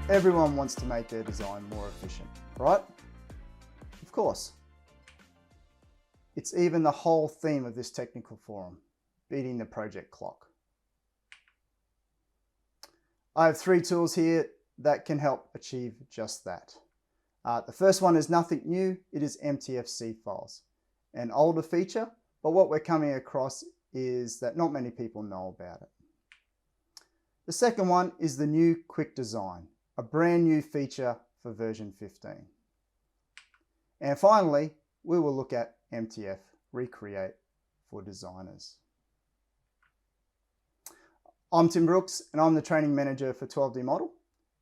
Everyone wants to make their design more efficient, right? Of course. It's even the whole theme of this technical forum, beating the project clock. I have 3 tools here that can help achieve just that. The first one is nothing new. It is MTF Seed Files, an older feature, but what we're coming across is that not many people know about it. The second one is the new Quick Design, a brand new feature for version 15. And finally, we will look at MTF Recreate for designers. I'm Tim Brooks, and I'm the training manager for 12D Model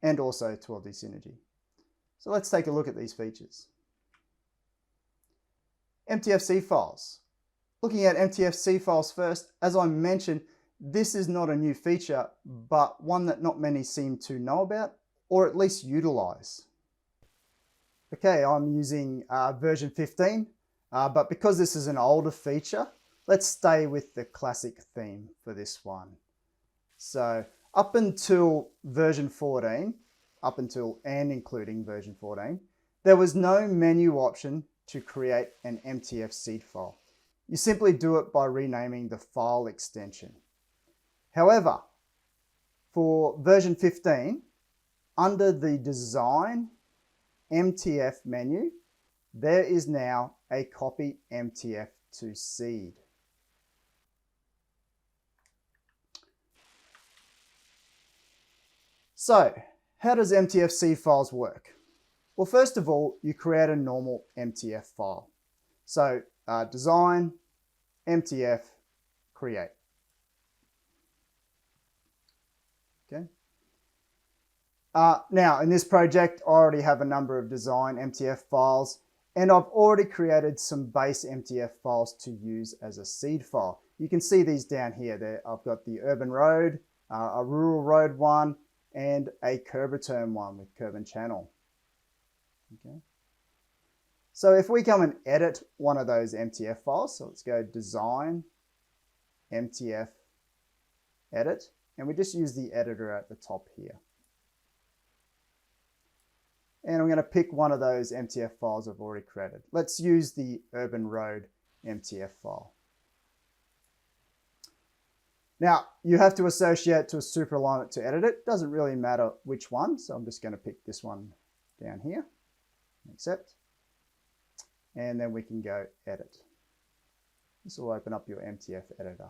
and also 12D Synergy. So let's take a look at these features. MTF Seed Files. Looking at MTF Seed Files first, as I mentioned, this is not a new feature, but one that not many seem to know about, or at least utilize. Okay, I'm using version 15, but because this is an older feature, let's stay with the classic theme for this one. So up until version 14, up until and including version 14, there was no menu option to create an MTF seed file. You simply do it by renaming the file extension. However, for version 15, under the Design MTF menu, there is now a Copy MTF to Seed. So, how does MTF Seed Files work? Well, first of all, you create a normal MTF file. So, Design MTF Create. Okay. Now, in this project, I already have a number of Design MTF files, and I've already created some base MTF files to use as a seed file. You can see these down here. I've got the urban road, a rural road one, and a curb return one with curb and channel. Okay. So if we come and edit one of those MTF files, so let's go Design, MTF, Edit, and we just use the editor at the top here. And I'm going to pick one of those MTF files I've already created. Let's use the urban road MTF file. Now, you have to associate to a super alignment to edit it. Doesn't really matter which one, so I'm just going to pick this one down here. Accept. And then we can go edit. This will open up your MTF editor.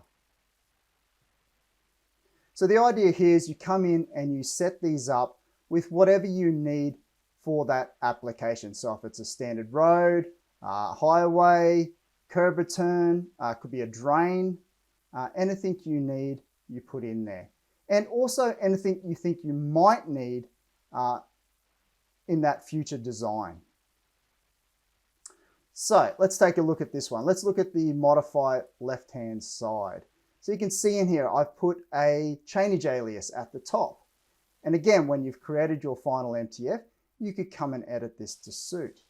So the idea here is you come in and you set these up with whatever you need for that application. So if it's a standard road, highway, curb return, could be a drain, anything you need, you put in there. And also anything you think you might need in that future design. So let's take a look at this one. Let's look at the modify left-hand side. So you can see in here, I've put a chainage alias at the top. And again, when you've created your final MTF, you could come and edit this to suit.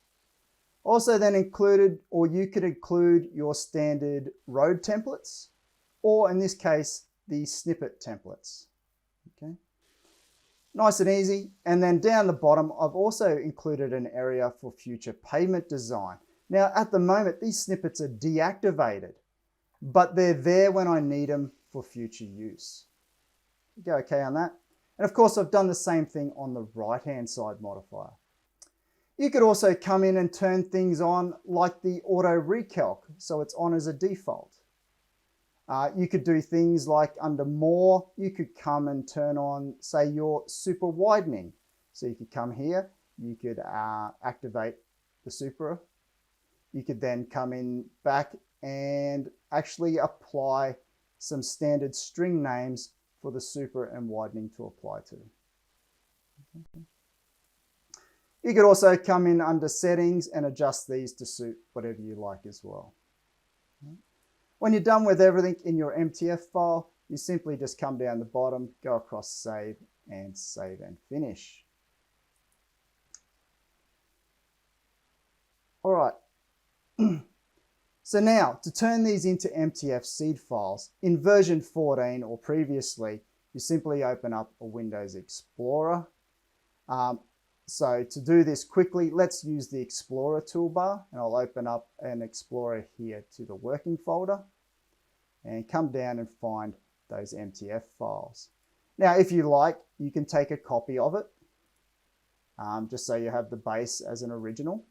Also then included, or you could include your standard road templates, or in this case, the snippet templates. Okay. Nice and easy. And then down the bottom, I've also included an area for future pavement design. Now, at the moment, these snippets are deactivated, but they're there when I need them for future use. Go okay on that. And of course, I've done the same thing on the right-hand side modifier. You could also come in and turn things on like the auto recalc, so it's on as a default. You could do things like under more, you could come and turn on, say, your super widening. So you could come here, you could activate the super. You could then come in back and actually apply some standard string names for the super and widening to apply to. Okay. You could also come in under settings and adjust these to suit whatever you like as well. When you're done with everything in your MTF file, you simply just come down the bottom, go across save and finish. All right. So now, to turn these into MTF seed files, in version 14 or previously, you simply open up a Windows Explorer. So to do this quickly, let's use the Explorer toolbar, and I'll open up an Explorer here to the working folder and come down and find those MTF files. Now, if you like, you can take a copy of it, just so you have the base as an original.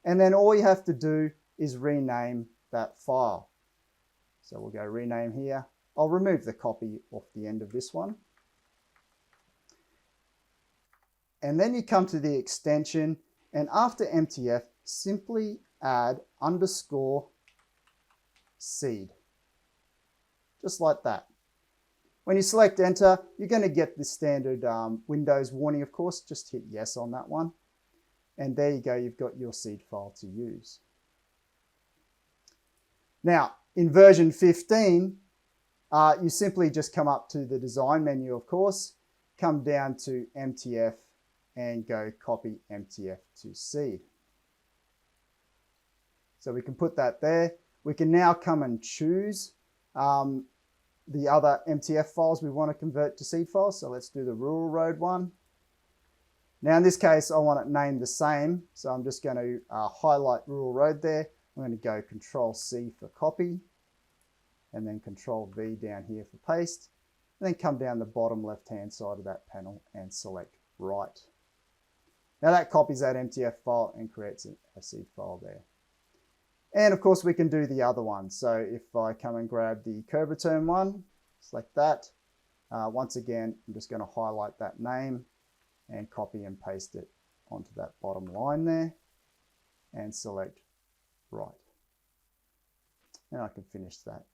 And then all you have to do is rename that file. So we'll go rename here. I'll remove the copy off the end of this one. And then you come to the extension, and after MTF, simply add _ seed. Just like that. When you select enter, you're going to get the standard Windows warning, of course. Just hit yes on that one. And there you go, you've got your seed file to use. Now, in version 15, you simply just come up to the design menu, of course, come down to MTF and go copy MTF to seed. So we can put that there. We can now come and choose the other MTF files we want to convert to seed files. So let's do the rural road one. Now in this case, I want it named the same. So I'm just going to highlight rural road there. I'm going to go Control C for copy, and then Control V down here for paste, and then come down the bottom left-hand side of that panel and select write. Now that copies that MTF file and creates a seed file there. And of course we can do the other one. So if I come and grab the curve return one, select that. Once again, I'm just going to highlight that name and copy and paste it onto that bottom line there and select write. And I can finish that.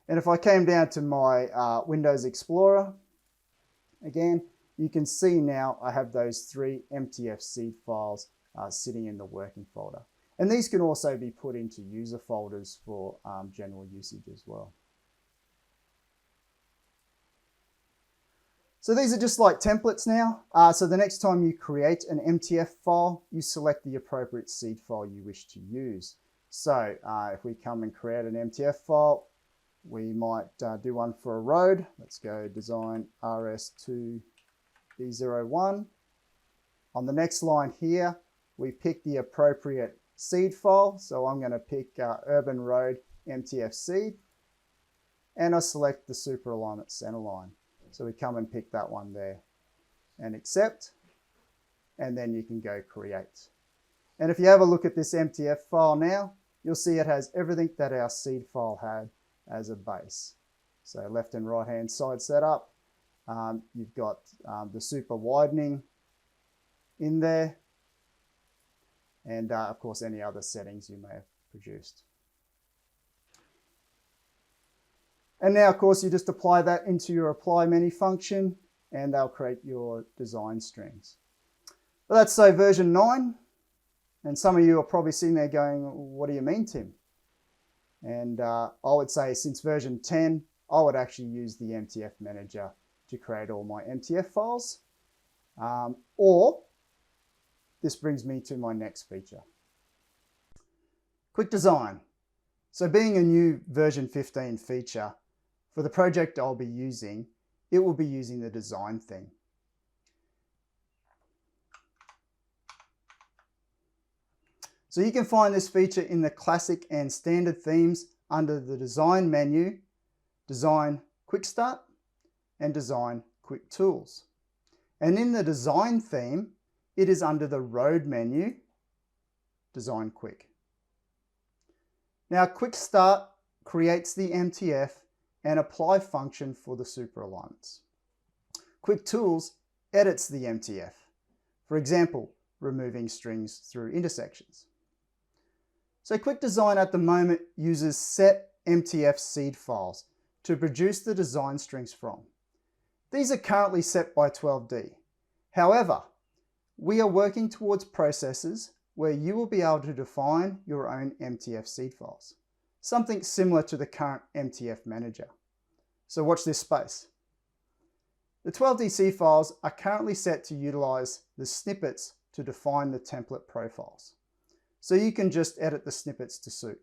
And if I came down to my Windows Explorer, again, you can see now I have those 3 MTF seed files sitting in the working folder. And these can also be put into user folders for general usage as well. So these are just like templates now. So the next time you create an MTF file, you select the appropriate seed file you wish to use. So if we come and create an MTF file, we might do one for a road. Let's go design RS2B01. On the next line here, we pick the appropriate seed file. So I'm going to pick Urban Road MTF Seed, and I select the super alignment center line. So we come and pick that one there and accept, and then you can go create. And if you have a look at this MTF file now, you'll see it has everything that our seed file had as a base. So left and right hand side setup. You've got the super widening in there, and of course any other settings you may have produced. And now of course you just apply that into your apply many function, and they'll create your design strings. But that's version 9, and some of you are probably sitting there going, what do you mean, Tim? And I would say since version 10, I would actually use the MTF manager to create all my MTF files. Or this brings me to my next feature. Quick design. So being a new version 15 feature, for the project I'll be using, it will be using the design theme. So you can find this feature in the classic and standard themes under the design menu, design quick start, and design quick tools. And in the design theme, it is under the road menu, design quick. Now quick start creates the MTF and apply function for the super alignments. Quick tools edits the MTF. For example, removing strings through intersections. So quick design at the moment uses set MTF seed files to produce the design strings from. These are currently set by 12D. However, we are working towards processes where you will be able to define your own MTF seed files, something similar to the current MTF manager. So watch this space. The 12D seed files are currently set to utilize the snippets to define the template profiles. So you can just edit the snippets to suit.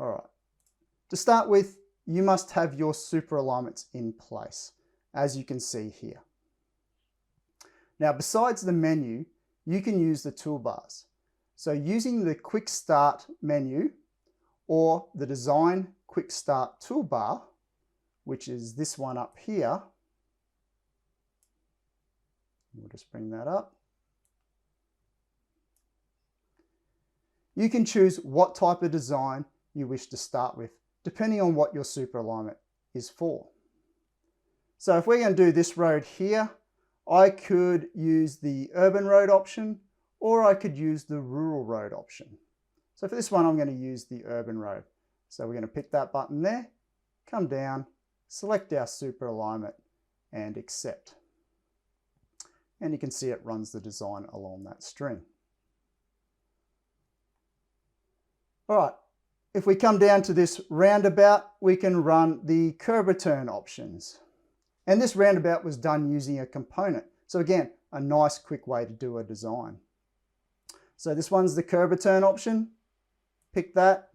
All right. To start with, you must have your super alignments in place, as you can see here. Now, besides the menu, you can use the toolbars. So using the Quick Start menu or the Design Quick Start toolbar, which is this one up here, we'll just bring that up. You can choose what type of design you wish to start with, depending on what your super alignment is for. So if we're going to do this road here, I could use the urban road option, or I could use the rural road option. So for this one, I'm going to use the urban road. So we're going to pick that button there, come down, select our super alignment and accept. And you can see it runs the design along that string. All right, if we come down to this roundabout, we can run the curb return options. And this roundabout was done using a component. So again, a nice quick way to do a design. So this one's the curb return option. Pick that,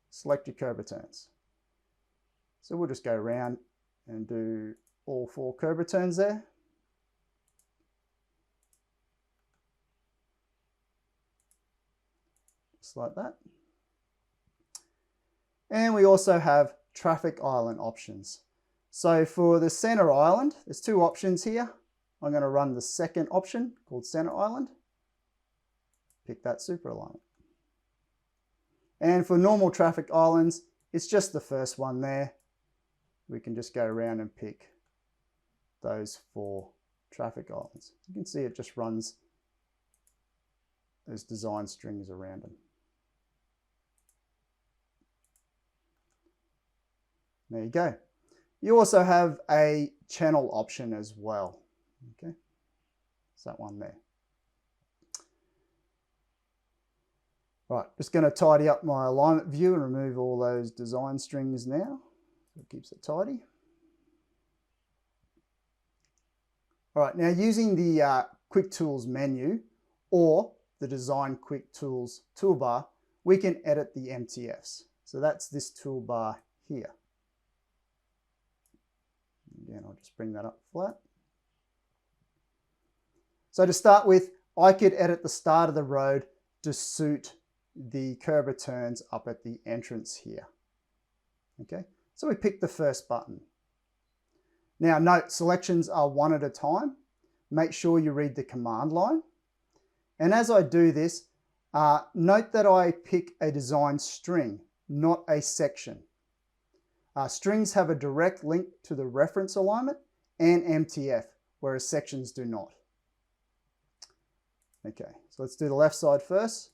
select your curb returns. So we'll just go around and do all 4 curb returns there. Just like that. And we also have traffic island options. So for the center island, there's 2 options here. I'm going to run the second option called center island. Pick that super alignment. And for normal traffic islands, it's just the first one there. We can just go around and pick those 4 traffic islands. You can see it just runs those design strings around them. There you go. You also have a channel option as well. Okay, it's that one there. Right, just going to tidy up my alignment view and remove all those design strings now. So it keeps it tidy. All right, now using the Quick Tools menu or the Design Quick Tools toolbar, we can edit the MTFs. So that's this toolbar here. Again, I'll just bring that up flat. So to start with, I could edit the start of the road to suit the curb returns up at the entrance here. Okay, so we pick the first button. Now note, selections are one at a time. Make sure you read the command line. And as I do this, note that I pick a design string, not a section. Strings have a direct link to the reference alignment and MTF, whereas sections do not. Okay, so let's do the left side first.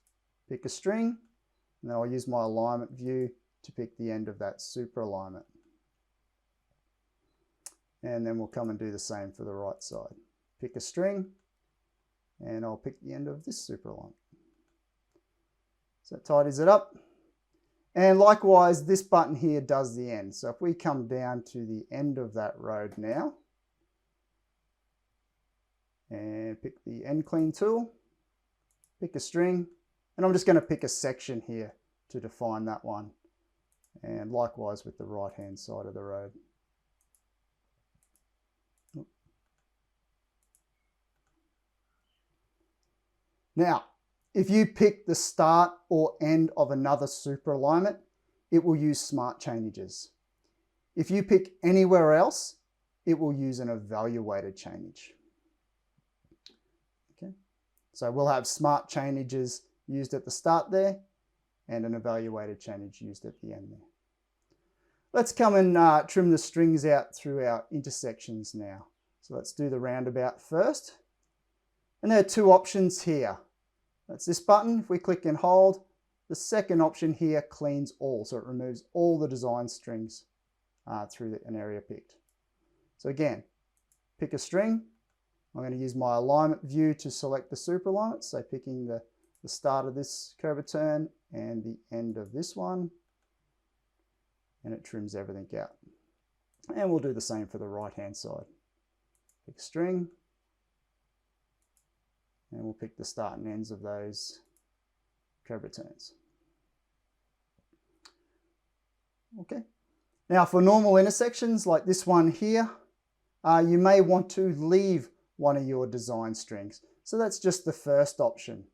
Pick a string, and then I'll use my alignment view to pick the end of that super alignment. And then we'll come and do the same for the right side. Pick a string, and I'll pick the end of this super alignment. So that tidies it up. And likewise, this button here does the end. So if we come down to the end of that road now, and pick the end clean tool, pick a string, and I'm just going to pick a section here to define that one. And likewise with the right hand side of the road. Now, if you pick the start or end of another super alignment, it will use smart chainages. If you pick anywhere else, it will use an evaluated chainage. Okay, so we'll have smart chainages used at the start there and an evaluated chainage used at the end there. Let's come and trim the strings out through our intersections now. So let's do the roundabout first. And there are 2 options here. That's this button. If we click and hold, the second option here cleans all. So it removes all the design strings through an area picked. So again, pick a string. I'm going to use my alignment view to select the super alignment. So picking the start of this curve return and the end of this one. And it trims everything out. And we'll do the same for the right hand side. Pick a string. And we'll pick the start and ends of those curve returns. Okay. Now for normal intersections like this one here, you may want to leave one of your design strings. So that's just the first option.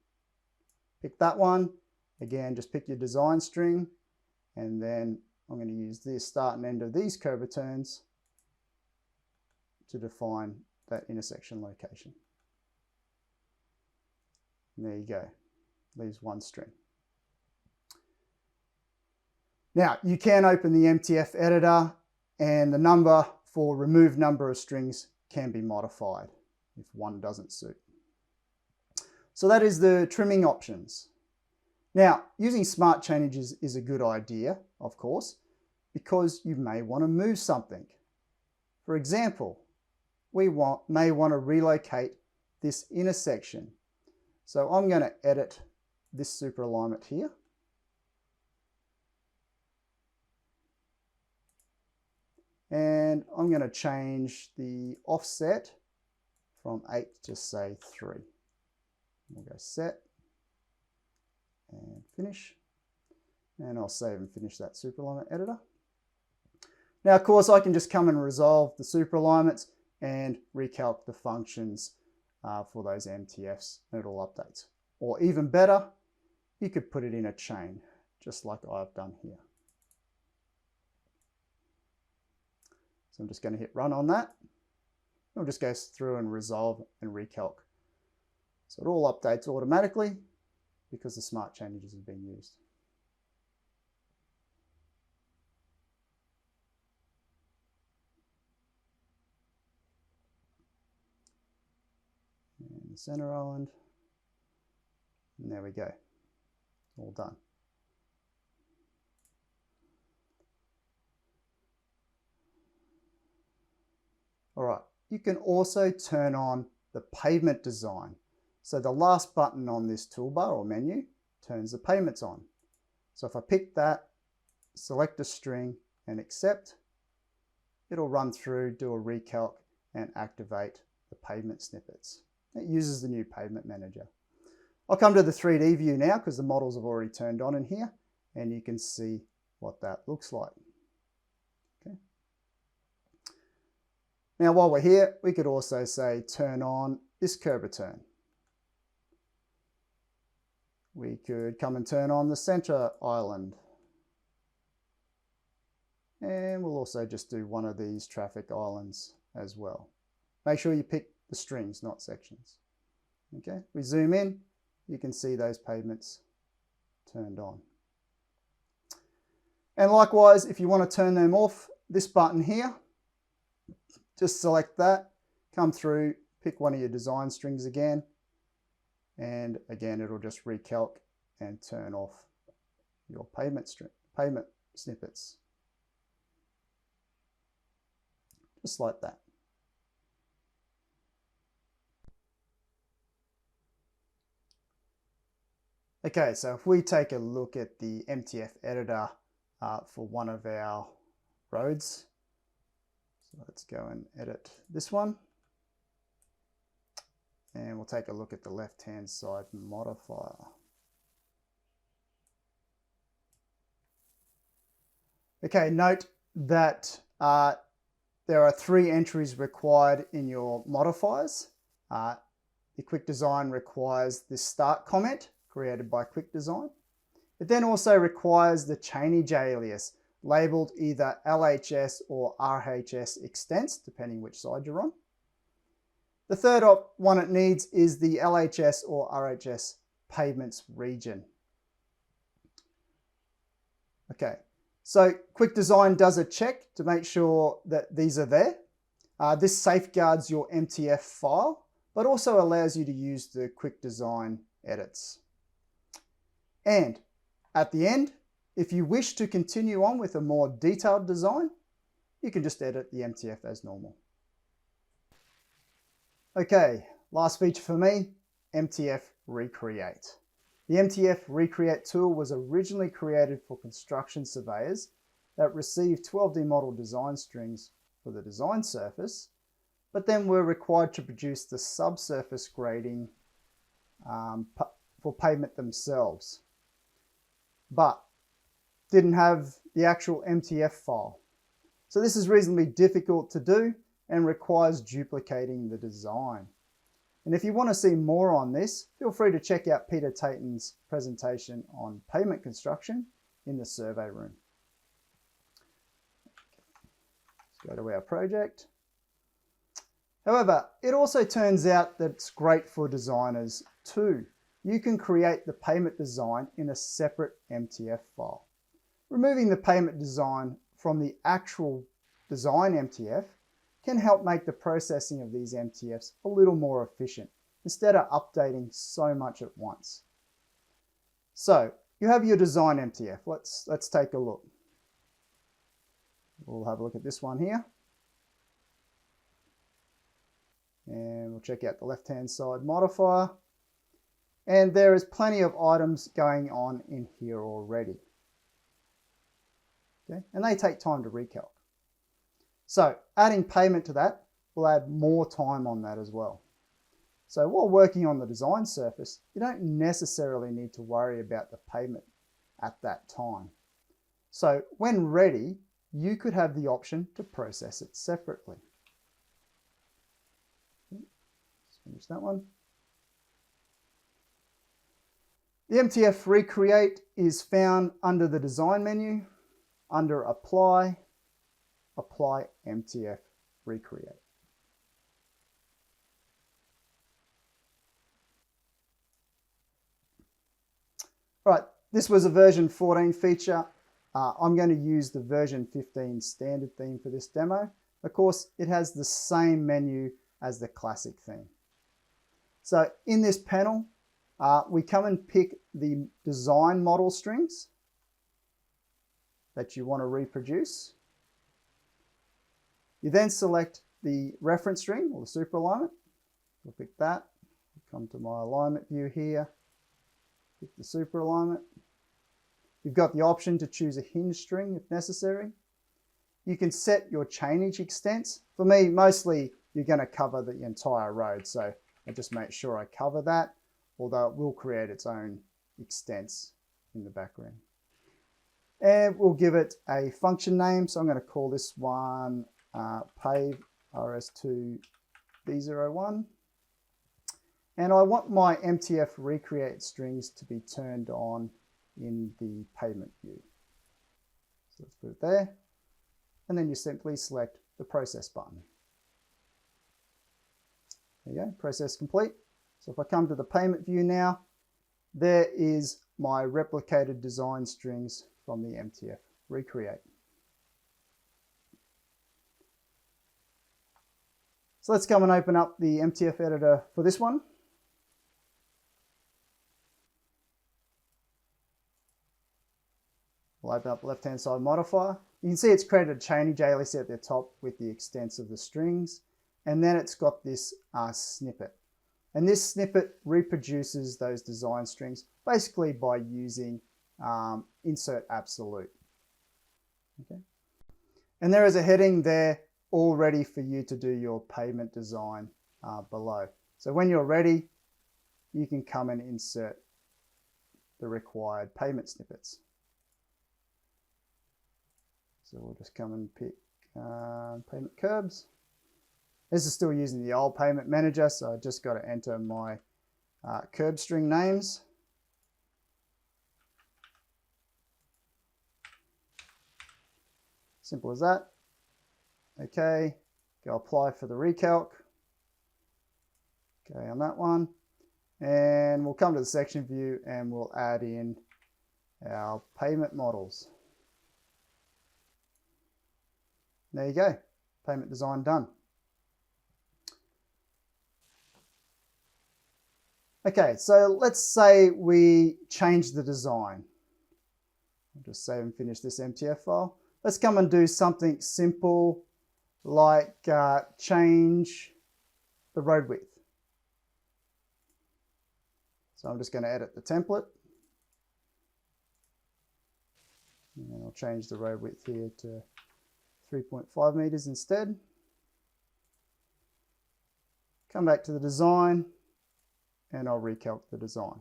Pick that one. Again, just pick your design string, and then I'm going to use the start and end of these curve returns to define that intersection location. And there you go. Leaves one string. Now you can open the MTF editor, and the number for remove number of strings can be modified if one doesn't suit. So that is the trimming options. Now, using smart changes is a good idea, of course, because you may want to move something. For example, we may want to relocate this intersection. So I'm going to edit this super alignment here. And I'm going to change the offset from 8 to say 3. We'll go set and finish. And I'll save and finish that super alignment editor. Now, of course, I can just come and resolve the super alignments and recalc the functions for those MTFs, and it all updates. Or even better, you could put it in a chain, just like I've done here. So I'm just going to hit run on that. It'll just go through and resolve and recalc. So it all updates automatically because the smart changes have been used. And the center island. And there we go. All done. All right, you can also turn on the pavement design. So the last button on this toolbar or menu turns the pavements on. So if I pick that, select a string and accept, it'll run through, do a recalc and activate the pavement snippets. It uses the new pavement manager. I'll come to the 3D view now because the models have already turned on in here, and you can see what that looks like. Okay. Now while we're here, we could also say turn on this curve return. We could come and turn on the center island. And we'll also just do one of these traffic islands as well. Make sure you pick the strings, not sections. Okay, we zoom in, you can see those pavements turned on. And likewise, if you want to turn them off, this button here, just select that, come through, pick one of your design strings again, and again it'll just recalc and turn off your pavement snippets. Just like that. Okay, so if we take a look at the MTF editor for one of our roads, so let's go and edit this one. And we'll take a look at the left-hand side modifier. Okay, note that there are 3 entries required in your modifiers. The Quick Design requires this start comment created by Quick Design. It then also requires the chainage alias labeled either LHS or RHS extents, depending which side you're on. The third one it needs is the LHS or RHS pavements region. Okay, so Quick Design does a check to make sure that these are there. This safeguards your MTF file, but also allows you to use the Quick Design edits. And at the end, if you wish to continue on with a more detailed design, you can just edit the MTF as normal. Okay, last feature for me, MTF Recreate. The MTF Recreate tool was originally created for construction surveyors that received 12D model design strings for the design surface, but then were required to produce the subsurface grading for pavement themselves, but didn't have the actual MTF file. So this is reasonably difficult to do and requires duplicating the design. And if you want to see more on this, feel free to check out Peter Taten's presentation on pavement construction in the survey room. Let's go to our project. However, it also turns out that it's great for designers too. You can create the pavement design in a separate MTF file. Removing the pavement design from the actual design MTF can help make the processing of these MTFs a little more efficient instead of updating so much at once. So you have your design MTF. Let's take a look. We'll have a look at this one here. And we'll check out the left-hand side modifier. And there is plenty of items going on in here already. Okay? And they take time to recalc. So adding pavement to that will add more time on that as well. So while working on the design surface, you don't necessarily need to worry about the pavement at that time. So when ready, you could have the option to process it separately. Let's finish that one. The MTF Recreate is found under the Design menu, under Apply, Apply MTF Recreate. Right, this was a version 14 feature. I'm going to use the version 15 standard theme for this demo. Of course, it has the same menu as the classic theme. So in this panel, we come and pick the design model strings that you want to reproduce. You then select the reference string or the super alignment. We'll pick that. Come to my alignment view here. Pick the super alignment. You've got the option to choose a hinge string if necessary. You can set your chainage extents. For me, mostly you're going to cover the entire road, so I just make sure I cover that, although it will create its own extents in the background. And we'll give it a function name, so I'm going to call this one pave rs2 b01. And I want my MTF Recreate strings to be turned on in the pavement view. So let's put it there. And then you simply select the process button. There you go, process complete. So if I come to the pavement view now, there is my replicated design strings from the MTF Recreate. So let's come and open up the MTF editor for this one. We'll open up the left-hand side modifier. You can see it's created a chainage alias at the top with the extents of the strings. And then it's got this snippet. And this snippet reproduces those design strings basically by using insert absolute. Okay. And there is a heading there all ready for you to do your pavement design below. So when you're ready, you can come and insert the required pavement snippets. So we'll just come and pick pavement curbs. This is still using the old pavement manager, so I just got to enter my curb string names. Simple as that. Okay, go apply for the recalc. Okay, on that one. And we'll come to the section view and we'll add in our pavement models. There you go, pavement design done. Okay, so let's say we change the design. I'll just save and finish this MTF file. Let's come and do something simple like change the road width. So I'm just going to edit the template. And I'll change the road width here to 3.5 meters instead. Come back to the design and I'll recalc the design.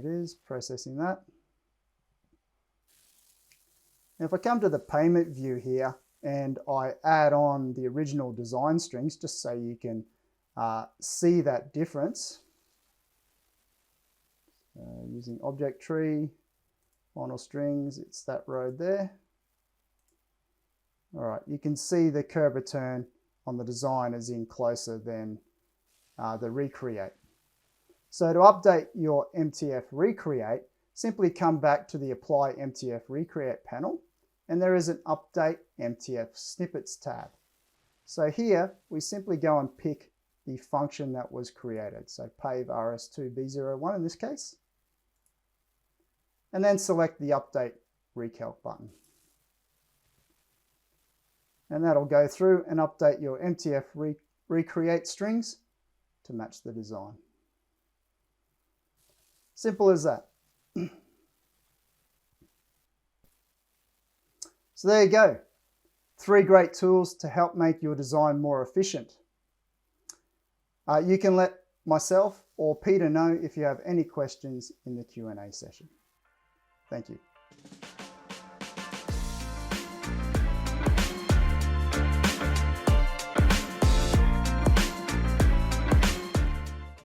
it is, processing that. Now if I come to the payment view here and I add on the original design strings, just so you can see that difference. Using object tree, final strings, it's that road there. All right, you can see the curve return on the design is in closer than the Recreate. So to update your MTF Recreate, simply come back to the Apply MTF Recreate panel, and there is an Update MTF Snippets tab. So here, we simply go and pick the function that was created. So Pave RS2B01 in this case. And then select the Update Recalc button. And that'll go through and update your MTF Recreate strings to match the design. Simple as that. So there you go. 3 great tools to help make your design more efficient. You can let myself or Peter know if you have any questions in the Q&A session. Thank you.